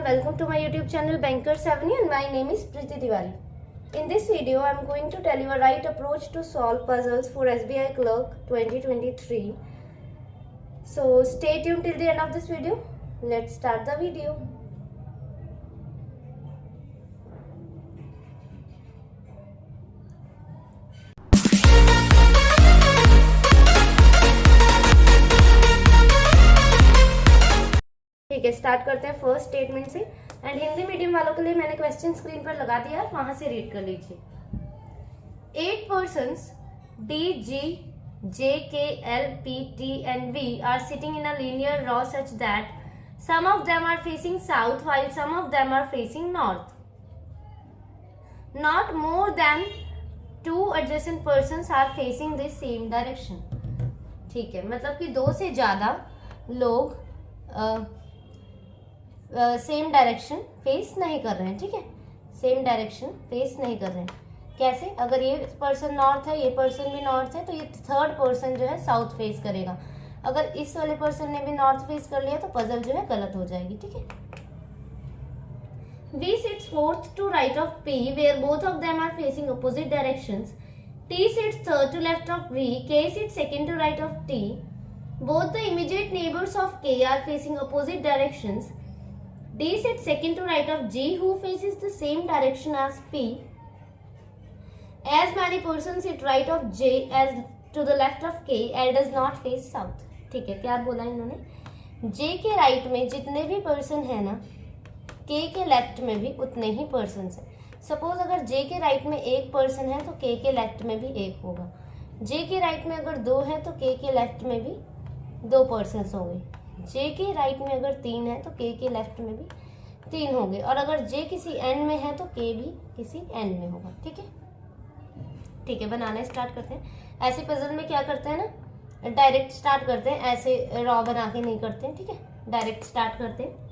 welcome to my YouTube channel Bankers Avenue and my name is Preeti Tiwari. In this video, I am going to tell you a right approach to solve puzzles for SBI Clerk 2023. So stay tuned till the end of this video. Let's start the video. ठीक है, start करते हैं first statement से। And Hindi medium वालों के लिए मैंने question screen पर लगा दिया, वहां से रीड कर लीजिए। 8 persons D, G, J, K, L, P, T and V are sitting in a linear row such that some of them are facing south while some of them are facing north. Not more than 2 adjacent persons are facing the same direction. ठीक है, मतलब कि 2 से ज्यादा लोग same direction face नहीं कर रहे हैं। ठीक है, सेम डायरेक्शन फेस नहीं कर रहे हैं। कैसे? अगर ये पर्सन नॉर्थ है, ये पर्सन भी नॉर्थ है, तो ये थर्ड पर्सन जो है साउथ फेस करेगा। अगर इस वाले पर्सन ने भी नॉर्थ फेस कर लिया तो पजल जो है गलत हो जाएगी। ठीक है, V sits fourth to right of P where both of them are facing opposite directions. T sits third to left of V. K sits second to right of T. Both the immediate neighbors of K are facing opposite directions. D sits second to right of G who faces the same direction as P. As many persons sit right of J as to the left of K and does not face south. ठीक है, क्या बोला इन्होंने? J के right में जितने भी person है ना, K के लेफ्ट में भी उतने ही पर्सन है। सपोज अगर J के राइट में 1 पर्सन है तो K के लेफ्ट में भी 1 होगा। J के राइट में अगर 2 है तो K के लेफ्ट में भी 2 पर्सन होंगे। J के राइट में अगर 3 है तो K के लेफ्ट में भी 3 होंगे। और अगर J किसी एंड में है तो K भी किसी एंड में होगा। ठीक है, ठीक है, बनाना स्टार्ट करते हैं। ऐसे पजल में क्या करते हैं ना, डायरेक्ट स्टार्ट करते हैं, ऐसे रॉ बना के नहीं करते हैं। ठीक है, डायरेक्ट स्टार्ट करते हैं।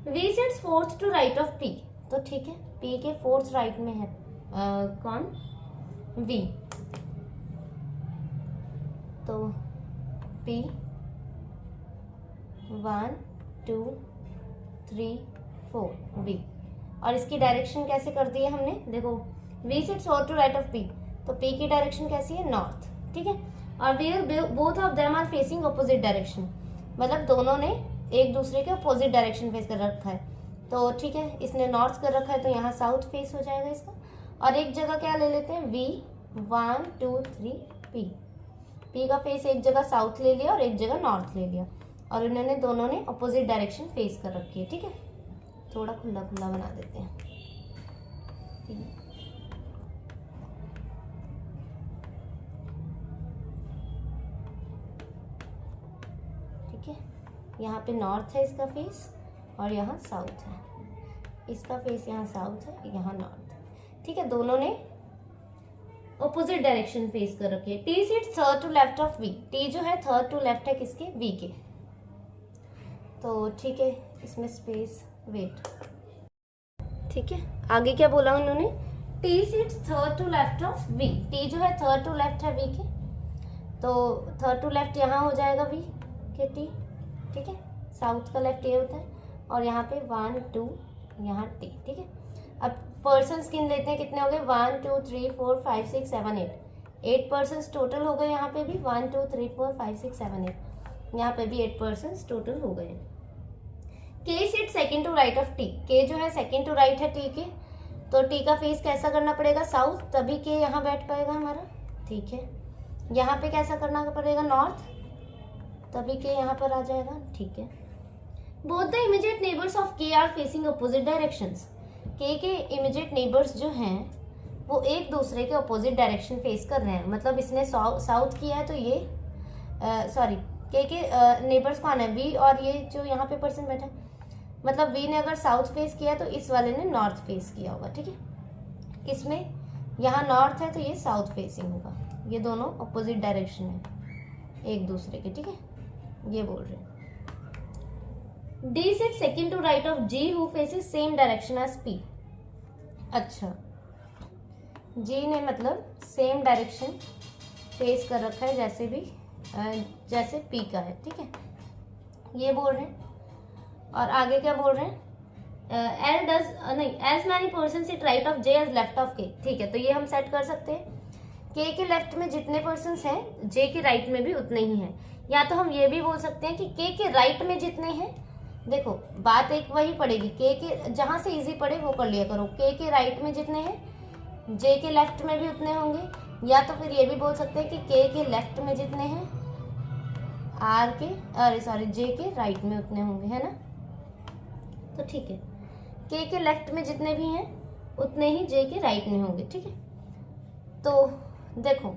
V sits fourth to right of P, तो ठीक है, P के फोर्थ राइट में है कौन? V। तो P 1 2 3 4 V। और इसकी डायरेक्शन कैसे कर दी है हमने? देखो, V sits fourth to right of P, तो P की डायरेक्शन कैसी है? नॉर्थ। ठीक है, और where both of them are facing opposite direction, मतलब दोनों ने एक दूसरे के अपोजिट डायरेक्शन फेस कर रखा है। तो ठीक है, इसने नॉर्थ कर रखा है तो यहाँ साउथ फेस हो जाएगा इसका। और एक जगह क्या ले लेते हैं? V 1 2 3 P। P का फेस एक जगह साउथ ले लिया और एक जगह नॉर्थ ले लिया, और इन्होंने दोनों ने अपोजिट डायरेक्शन फेस कर रखी है। ठीक है, थोड़ा खुला खुला बना देते हैं। ठीक है, यहाँ पे नॉर्थ है इसका फेस और यहाँ साउथ है। इसका फेस यहाँ साउथ है, यहाँ नॉर्थ है। ठीक है, दोनों ने ऑपोजिट डायरेक्शन फेस कर रखी है। T sits third to left of V। T जो है थर्ड टू लेफ्ट है किसके? V के। तो ठीक है, इसमें स्पेस वेट। ठीक है, आगे क्या बोला उन्होंने? T sits third to left of V। T जो है थर्ड टू लेफ्ट है V के, तो थर्ड टू लेफ्ट यहाँ हो जाएगा V के T। ठीक है, साउथ का लेफ्ट ये होता है, और यहाँ पे 1 2 यहाँ T। ठीक है, अब पर्सन गिन लेते हैं, कितने हो गए? 1 2 3 4 5 6 7 8 पर्सन टोटल हो गए। यहाँ पे भी 1 2 3 4 5 6 7 8, यहाँ पे भी 8 पर्सन टोटल हो गए। K sit second to right of T। K जो है सेकेंड टू राइट है T के, तो T का फेस कैसा करना पड़ेगा? साउथ, तभी K यहाँ बैठ पाएगा हमारा। ठीक है, यहाँ पे कैसा करना पड़ेगा? नॉर्थ, तभी K यहाँ पर आ जाएगा। ठीक है, both the immediate neighbours of K are facing opposite directions. K के इमीडिएट नेबर्स जो हैं वो एक दूसरे के अपोजिट डायरेक्शन फेस कर रहे हैं। मतलब इसने साउथ किया है तो ये K के नेबर्स कौन है? V, और ये जो यहाँ पे पर्सन बैठा है, मतलब V ने अगर साउथ फेस किया तो इस वाले ने नॉर्थ फेस किया होगा। ठीक है, इसमें यहाँ नॉर्थ है तो ये साउथ फेसिंग होगा। ये दोनों अपोजिट डायरेक्शन है एक दूसरे के। ठीक है, ये बोल रहे हैं। D sits second to right of G who faces same direction as P। अच्छा, G ने मतलब सेम डायरेक्शन फेस कर रखा है जैसे P का है। ठीक है, ये बोल रहे हैं। और आगे क्या बोल रहे हैं? एल डज नहीं, as many person sit right of J as left of K. ठीक है, तो ये हम सेट कर सकते हैं, के के लेफ्ट में जितने पर्सन हैं जे के राइट में भी उतने ही हैं। या तो हम ये भी बोल सकते हैं कि के राइट में जितने हैं, देखो बात एक वही पड़ेगी, के जहां से इजी पड़े वो कर लिया करो। के राइट में जितने हैं जे के लेफ्ट में भी उतने होंगे। या तो फिर ये भी बोल सकते हैं कि के लेफ्ट में जितने हैं आर के, अरे सॉरी, जे के राइट में उतने होंगे, है ना। तो ठीक है, के लेफ्ट में जितने भी हैं उतने ही जे के राइट में होंगे। ठीक है, तो देखो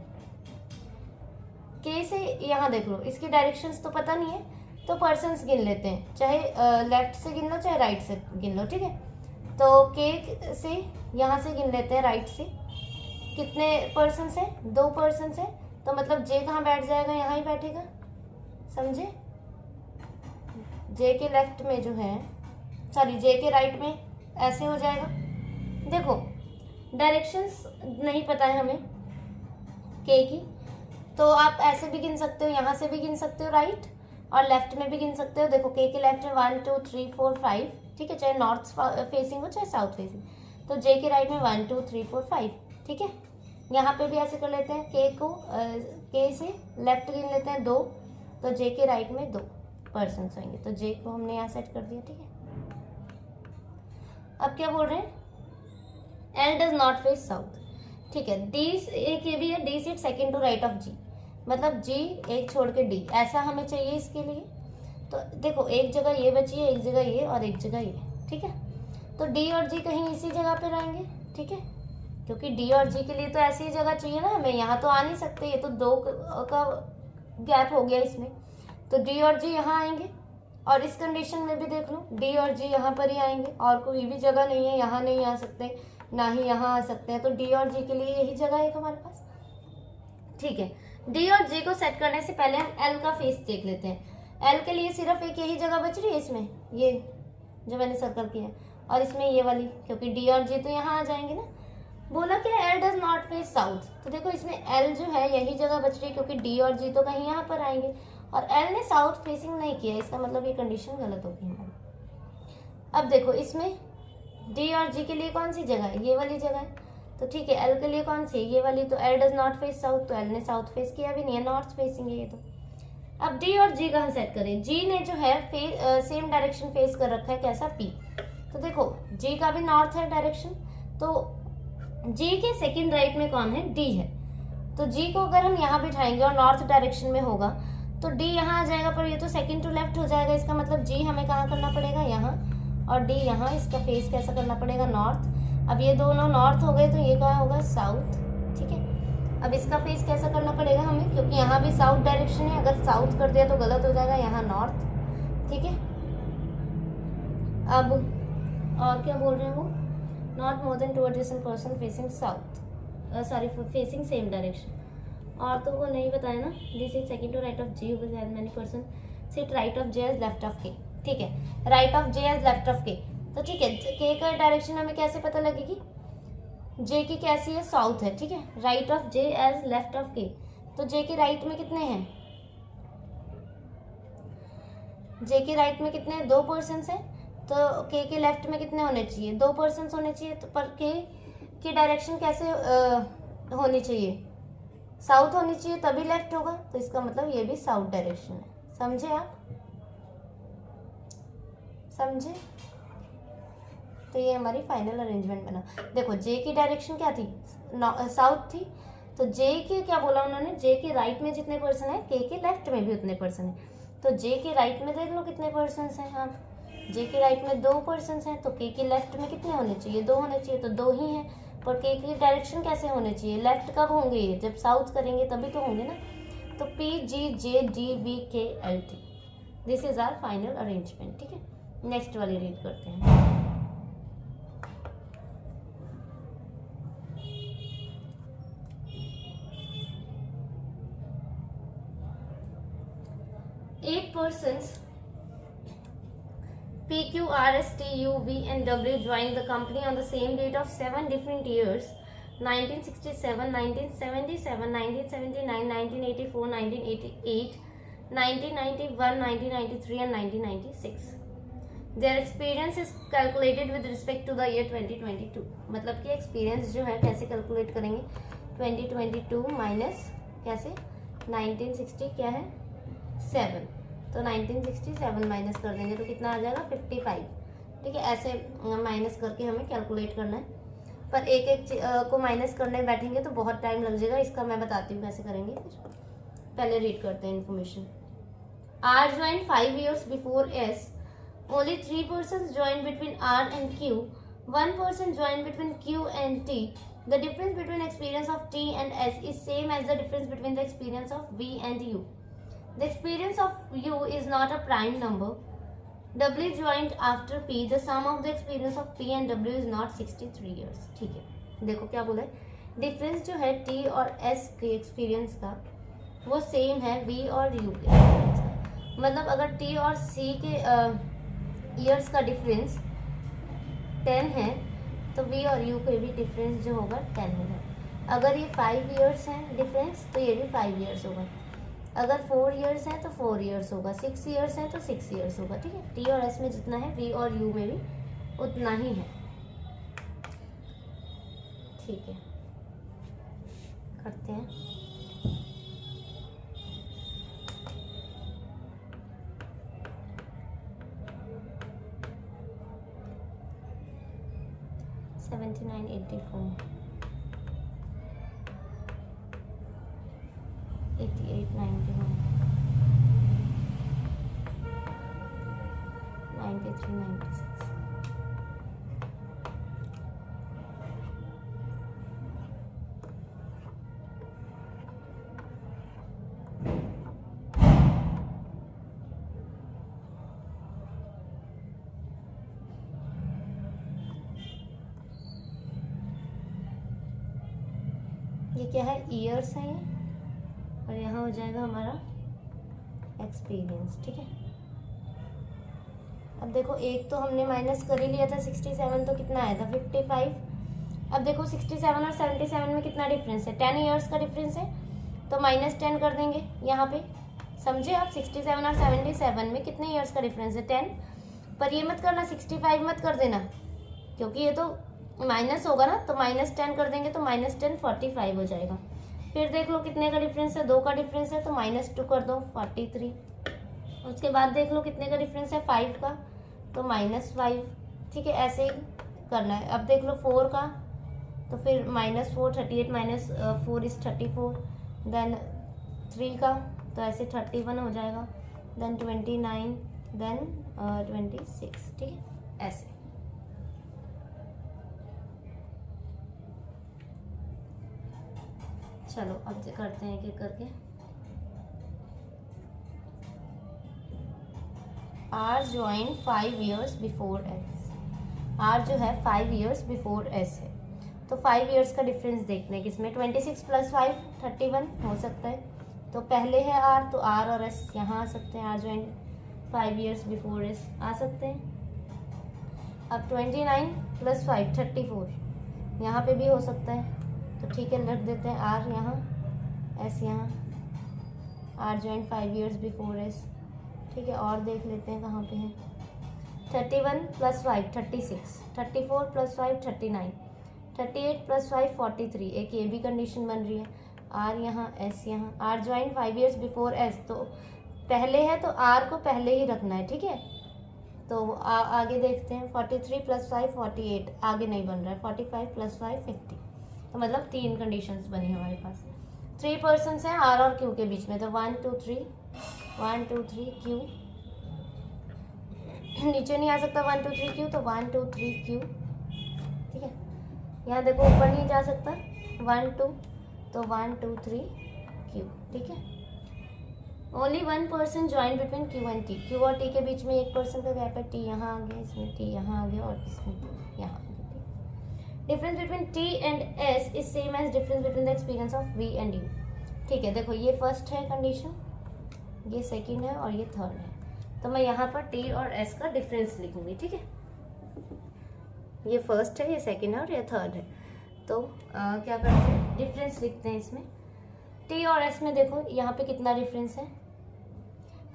के से यहाँ देख लो, इसकी डायरेक्शंस तो पता नहीं है, तो पर्सन्स गिन लेते हैं, चाहे लेफ्ट से गिन लो चाहे राइट से गिन लो। ठीक है, तो के से यहाँ से गिन लेते हैं, राइट से कितने पर्सन्स हैं, 2 पर्सन्स हैं, तो मतलब जे कहाँ बैठ जाएगा, यहाँ ही बैठेगा, समझे। जे के लेफ्ट में जो है, सॉरी जे के राइट में ऐसे हो जाएगा। देखो डायरेक्शंस नहीं पता है हमें के की, तो आप ऐसे भी गिन सकते हो, यहाँ से भी गिन सकते हो राइट, और लेफ्ट में भी गिन सकते हो। देखो के लेफ्ट में 1 2 3 4 5, ठीक है, चाहे नॉर्थ फेसिंग हो चाहे साउथ फेसिंग, तो जे के राइट में 1 2 3 4 5। ठीक है, यहाँ पे भी ऐसे कर लेते हैं, के से लेफ्ट गिन लेते हैं 2, तो जे के राइट में 2 पर्सन होंगे, तो जे को हमने यहाँ सेट कर दिया। ठीक है, अब क्या बोल रहे हैं, L does not face south. ठीक है, डी एक ये भी है, D seat second to right of G, मतलब जी एक छोड़ के डी, ऐसा हमें चाहिए इसके लिए। तो देखो एक जगह ये बची है, एक जगह ये और एक जगह ये। ठीक है, तो डी और जी कहीं इसी जगह पे रहेंगे। ठीक है, क्योंकि डी और जी के लिए तो ऐसी ही जगह चाहिए ना हमें, यहाँ तो आ नहीं सकते, ये तो 2 का गैप हो गया इसमें, तो डी और जी यहाँ आएंगे। और इस कंडीशन में भी देख लो, डी और जी यहाँ पर ही आएंगे, और कोई भी जगह नहीं है, यहाँ नहीं आ सकते ना ही यहाँ आ सकते हैं, तो डी और जी के लिए यही जगह है हमारे पास। ठीक है, डी और जी को सेट करने से पहले हम एल का फेस देख लेते हैं। एल के लिए सिर्फ एक यही जगह बच रही है इसमें, ये जो मैंने सर्कल किया है, और इसमें ये वाली, क्योंकि डी और जी तो यहाँ आ जाएंगे ना। बोला क्या, L does not face south, तो देखो इसमें एल जो है यही जगह बच रही है, क्योंकि डी और जी तो कहीं यहाँ पर आएंगे, और एल ने साउथ फेसिंग नहीं किया, इसका मतलब ये कंडीशन गलत होगी हमारी। अब देखो इसमें डी और जी के लिए कौन सी जगह है, ये वाली जगह है, तो ठीक है, एल के लिए कौन सी है, ये वाली, तो L does not face south, तो एल ने साउथ फेस किया भी नहीं है, नॉर्थ फेसिंग है ये तो। अब डी और जी कहाँ सेट करें, जी ने जो है सेम डायरेक्शन फेस कर रखा है, कैसा, पी, तो देखो जी का भी नॉर्थ है डायरेक्शन, तो जी के सेकंड राइट में कौन है, डी है, तो जी को अगर हम यहाँ बिठाएंगे और नॉर्थ डायरेक्शन में होगा तो डी यहाँ आ जाएगा, पर ये तो सेकंड टू लेफ्ट हो जाएगा, इसका मतलब जी हमें कहाँ करना पड़ेगा, यहाँ, और डी यहाँ, इसका फेस कैसा करना पड़ेगा, नॉर्थ। अब ये दोनों नॉर्थ हो गए, तो ये कहाँ होगा, साउथ। ठीक है, अब इसका फेस कैसा करना पड़ेगा हमें, क्योंकि यहाँ भी साउथ डायरेक्शन है, अगर साउथ कर दिया तो गलत हो जाएगा, यहाँ नॉर्थ। ठीक है, अब और क्या बोल रहे हैं वो, not more than 2 adjacent person facing south, sorry facing same direction, और तो वो नहीं बताया ना, this is second to right of G, many person sit right of J as left of K. ठीक है, right of J as left of K, तो ठीक है, के का डायरेक्शन हमें कैसे पता लगेगी, जे की कैसी है, साउथ है। ठीक है, right of J as left of K, तो जे के राइट में कितने हैं, जे के राइट में कितने हैं, 2 पर्सन हैं, तो के लेफ्ट में कितने होने चाहिए, 2 पर्सन होने चाहिए, तो पर के की डायरेक्शन कैसे होनी चाहिए, साउथ होनी चाहिए, तभी लेफ्ट होगा, तो इसका मतलब ये भी साउथ डायरेक्शन है। समझे आप, समझे, तो ये हमारी फाइनल अरेंजमेंट बना। देखो जे की डायरेक्शन क्या थी, साउथ थी, तो जे के क्या बोला उन्होंने, जे के राइट में जितने पर्सन है, के लेफ्ट में भी उतने पर्सन है, तो जे के राइट में देख लो कितने पर्सन हैं, आप जे के राइट में 2 पर्सन हैं, तो के लेफ्ट में कितने होने चाहिए, 2 होने चाहिए, तो 2 ही हैं, पर के की डायरेक्शन कैसे होने चाहिए, लेफ्ट कब होंगे ये, जब साउथ करेंगे तभी तो होंगे ना, तो P G J D V K L T, this is our final arrangement. ठीक है, नेक्स्ट वाली रीड करते हैं। Eight persons P, Q, R, S, T, U, V and W joined the company on the same date of 7 different years, 1967, 1977, 1979, 1984, 1988, 1991, 1993 and 1996. Their experience is calculated with respect to the year 2022। मतलब कि experience जो है कैसे calculate करेंगे, 2022 minus कैसे 1960 क्या है 7, तो 1967 माइनस कर देंगे तो कितना आ जाएगा 55। ठीक है, ऐसे माइनस करके हमें कैलकुलेट करना है, पर एक एक को माइनस करने बैठेंगे तो बहुत टाइम लग जाएगा। इसका मैं बताती हूँ कैसे करेंगे। पहले रीड करते हैं information. R joined 5 years before S. Only 3 persons joined between R and Q. 1 person joined between Q and T. The difference between experience of T and S is same as the difference between the experience of V and U. The experience of U is not a prime number. W joined after P. The sum of the experience of P and W is not 63 years. ठीक है, देखो क्या बोला है, difference जो है T और S के एक्सपीरियंस का वो सेम है V और U के एक्सपीरियंस का। मतलब अगर T और C के ईयर्स का डिफरेंस 10 है तो V और U के भी डिफरेंस जो होगा 10 होगा। अगर ये 5 ईयर्स हैं डिफरेंस तो ये भी 5 ईयर्स होगा। अगर 4 ईयर्स हैं तो 4 ईयर्स होगा, 6 ईयर्स हैं तो 6 ईयर्स होगा। ठीक है, T और S में जितना है V और U में भी उतना ही है। ठीक है, करते हैं। $79.84 $88.91 $93.96 ये क्या है, ईयर्स है ये, और यहाँ हो जाएगा हमारा एक्सपीरियंस। ठीक है, अब देखो एक तो हमने माइनस कर ही लिया था 67, तो कितना आया था 55। अब देखो 67 और 77 में कितना डिफरेंस है, 10 ईयर्स का डिफरेंस है, तो -10 कर देंगे यहाँ पे। समझे आप, 67 और 77 में कितने ईयर्स का डिफरेंस है 10। पर ये मत करना 65 मत कर देना, क्योंकि ये तो माइनस होगा ना, तो -10 कर देंगे तो -10 45 हो जाएगा। फिर देख लो कितने का डिफरेंस है, 2 का डिफरेंस है तो -2 कर दो 43। उसके बाद देख लो कितने का डिफरेंस है 5 का, तो -5। ठीक है, ऐसे ही करना है। अब देख लो 4 का, तो फिर -4 38 -4 इज 34। देन 3 का तो ऐसे 31 हो जाएगा, देन 29, देन 26। ठीक है, ऐसे। चलो अब करते हैं एक करके। R joined 5 years before S। R जो है 5 years before S है, तो 5 years का डिफरेंस देखते हैं किसमें। 26 + 5 31 हो सकता है, तो पहले है R, तो R और S यहाँ आ सकते हैं। R joined 5 years before S आ सकते हैं। अब 29 + 5 34 यहाँ पे भी हो सकता है, तो ठीक है रख देते हैं R यहाँ, S यहाँ। R joined 5 years before S। ठीक है, और देख लेते हैं कहाँ पे है। 31 + 5 36, 34 + 5 39, 38 + 5 43। एक ये भी कंडीशन बन रही है। R यहाँ, S यहाँ। R joined 5 years before S, तो पहले है तो R को पहले ही रखना है। ठीक है, तो आगे देखते हैं। 43 + 5 48, आगे नहीं बन रहा है। 45 + 5 50, तो मतलब 3 कंडीशंस बनी हमारे पास। 3 पर्सन्स हैं R और Q के बीच में, तो 1 2 3 1 2 3 Q। नीचे नहीं आ सकता 1 2 3 Q, तो 1 2 3 Q। ठीक है, यहाँ देखो ऊपर नहीं जा सकता 1 2, तो 1 2 3 Q। ठीक है, only 1 person join between Q and T। Q और T के बीच में 1 पर्सन का गैप है। T यहाँ आ गया, इसमें T यहाँ आ गया, और इसमें T यहाँ आ गया। Difference between T and S is same age difference between the experience of V and U। ठीक है, देखो ये फर्स्ट है कंडीशन, ये सेकंड है और ये थर्ड है, तो मैं यहाँ पर T और S का डिफरेंस लिखूंगी। ठीक है, ये फर्स्ट है, ये सेकंड है और ये थर्ड है, तो क्या करते हैं डिफरेंस लिखते हैं इसमें। T और S में देखो यहाँ पे कितना डिफरेंस है,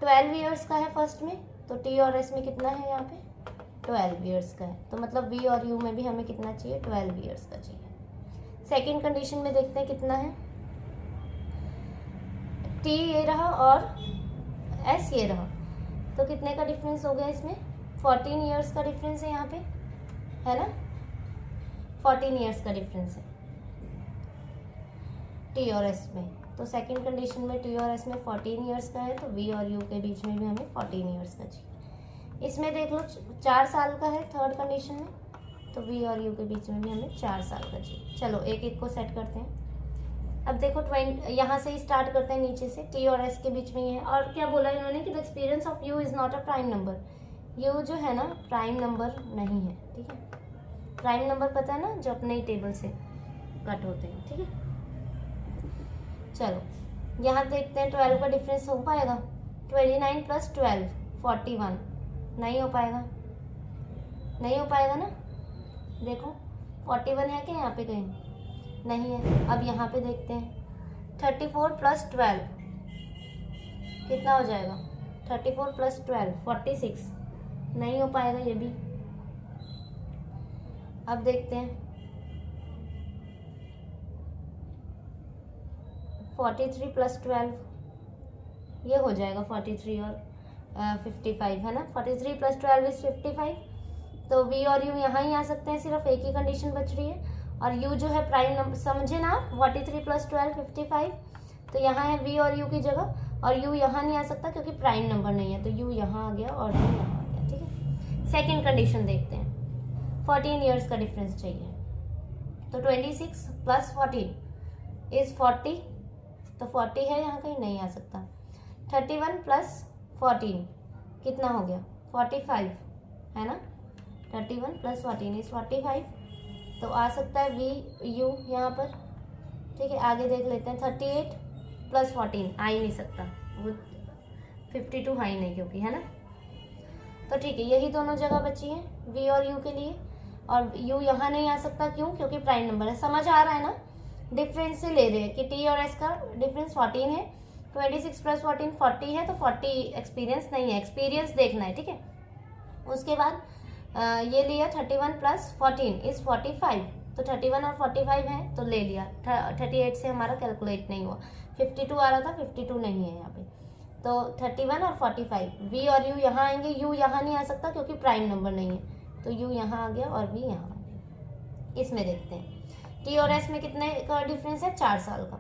12 ईयर्स का है फर्स्ट में, तो T और S में कितना है यहाँ पे 12 ईयर्स का है, तो मतलब वी और यू में भी हमें कितना चाहिए, 12 ईयर्स का चाहिए। सेकेंड कंडीशन में देखते हैं कितना है, टी ये रहा और एस ये रहा, तो कितने का डिफरेंस हो गया इसमें, 14 ईयर्स का डिफरेंस है यहाँ पे, है ना, 14 ईयर्स का डिफरेंस है टी और एस में। तो सेकंड कंडीशन में टी और एस में 14 ईयर्स का है, तो वी और यू के बीच में भी हमें 14 ईयर्स का चाहिए। इसमें देख लो 4 साल का है थर्ड कंडीशन में, तो वी और यू के बीच में भी हमें 4 साल का चाहिए। चलो एक एक को सेट करते हैं। अब देखो 20 यहाँ से ही स्टार्ट करते हैं नीचे से, टी और एस के बीच में ही है। और क्या बोला इन्होंने कि the experience of you is not a prime number, you जो है ना प्राइम नंबर नहीं है, ठीक है। प्राइम नंबर पता है ना, जो अपने ही टेबल से कट होते हैं, ठीक है। चलो यहाँ देखते हैं 12 का डिफरेंस हो पाएगा, 29 + 12 41, नहीं हो पाएगा, नहीं हो पाएगा ना। देखो 41 है क्या यहाँ पे कहीं, नहीं है। अब यहाँ पे देखते हैं 34 + 12 कितना हो जाएगा, 34 + 12 46, नहीं हो पाएगा ये भी। अब देखते हैं 43 + 12 ये हो जाएगा 43 और 55, है ना। 43 + 12 = 55, तो वी और यू यहाँ ही आ सकते हैं, सिर्फ एक ही कंडीशन बच रही है। और यू जो है प्राइम नंबर, समझे ना, 43 + 12 55, तो यहाँ है वी और यू की जगह, और यू यहाँ नहीं आ सकता क्योंकि प्राइम नंबर नहीं है, तो यू यहाँ आ गया और यू यहाँ आ गया, ठीक है। सेकेंड कंडीशन देखते हैं, 14 ईयर्स का डिफरेंस चाहिए, तो 26 + 14 = 40, तो 40 है यहाँ कहीं, नहीं आ सकता। 31 + 14 कितना हो गया, 45, है ना। 31 + 14 = 45, तो आ सकता है वी यू यहाँ पर, ठीक है। आगे देख लेते हैं 38 + 14 आ ही नहीं सकता, वो 52 है ही नहीं क्योंकि, है ना। तो ठीक है, यही दोनों जगह बची हैं वी और यू के लिए, और यू यहाँ नहीं आ सकता, क्यों, क्योंकि प्राइम नंबर है। समझ आ रहा है ना, डिफरेंस से ले रहे हैं कि टी और एस का डिफरेंस 14 है, 26 + 14 40 है, तो 40 एक्सपीरियंस नहीं है, एक्सपीरियंस देखना है, ठीक है। उसके बाद ये लिया 31 + 14 = 45, तो 31 और 45 है तो ले लिया। 38 से हमारा कैलकुलेट नहीं हुआ, 52 आ रहा था, 52 नहीं है यहाँ पे, तो 31 और 45, वी और यू यहाँ आएंगे, यू यहाँ नहीं आ सकता क्योंकि प्राइम नंबर नहीं है, तो यू यहाँ आ गया और वी यहाँ आ गया। इसमें देखते हैं टी और एस में कितने का डिफरेंस है, 4 साल का।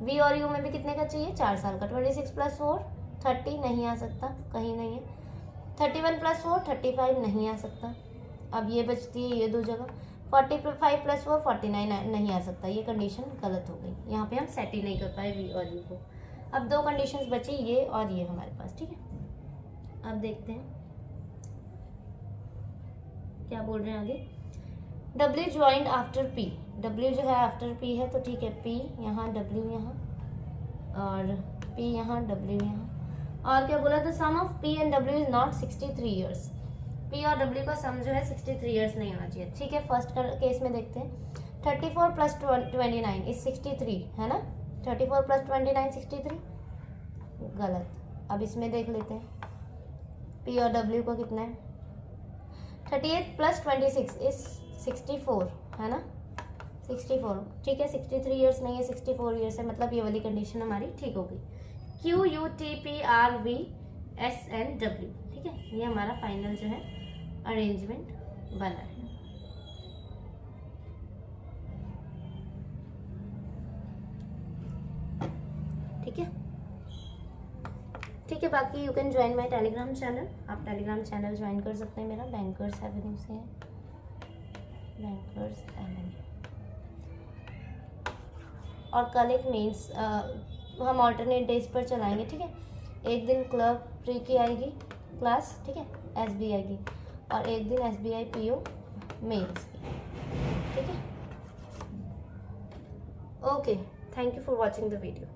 वी और यू में भी कितने का चाहिए, 4 साल का। 26 + 4 30 नहीं आ सकता, कहीं नहीं है। 31 + 4 35 नहीं आ सकता। अब ये बचती है ये दो जगह, 45 + 4 49 नहीं आ सकता, ये कंडीशन गलत हो गई, यहाँ पे हम सेट ही नहीं कर पाए वी और यू को। अब 2 कंडीशंस बची, ये और ये हमारे पास, ठीक है। अब देखते हैं क्या बोल रहे हैं आगे। W joint after P, W जो है आफ्टर P है, तो ठीक है, P यहाँ, W यहाँ, और P यहाँ, W यहाँ। और क्या बोला, the sum of P and W is not 63 years, P और W का सम जो है 63 ईयर्स नहीं होना चाहिए, ठीक है। फर्स्ट केस में देखते हैं 34 + 29 = 63, है ना। 34 + 29 63, गलत। अब इसमें देख लेते हैं P और W को कितना है, 38 + 26 = 64, है ना, 64, ठीक है। 63 ईयर्स नहीं है, 64 ईयर्स है, मतलब ये वाली कंडीशन हमारी ठीक हो गई। Q U T P R V S N W, ठीक है, ये हमारा फाइनल जो है अरेंजमेंट बना है। ठीक है, ठीक है। बाकी you can join my Telegram channel, आप टेलीग्राम चैनल ज्वाइन कर सकते हैं मेरा, बैंकर्स एवेन्यू से है, बैंकर्स एवेन्यू। और कल एक मेंस हम ऑल्टरनेट डेज पर चलाएंगे, ठीक है। एक दिन क्लर्क प्री की आएगी क्लास, ठीक है, SBI की, और एक दिन SBI PO मेंस की, ठीक है। Okay, thank you for watching the video.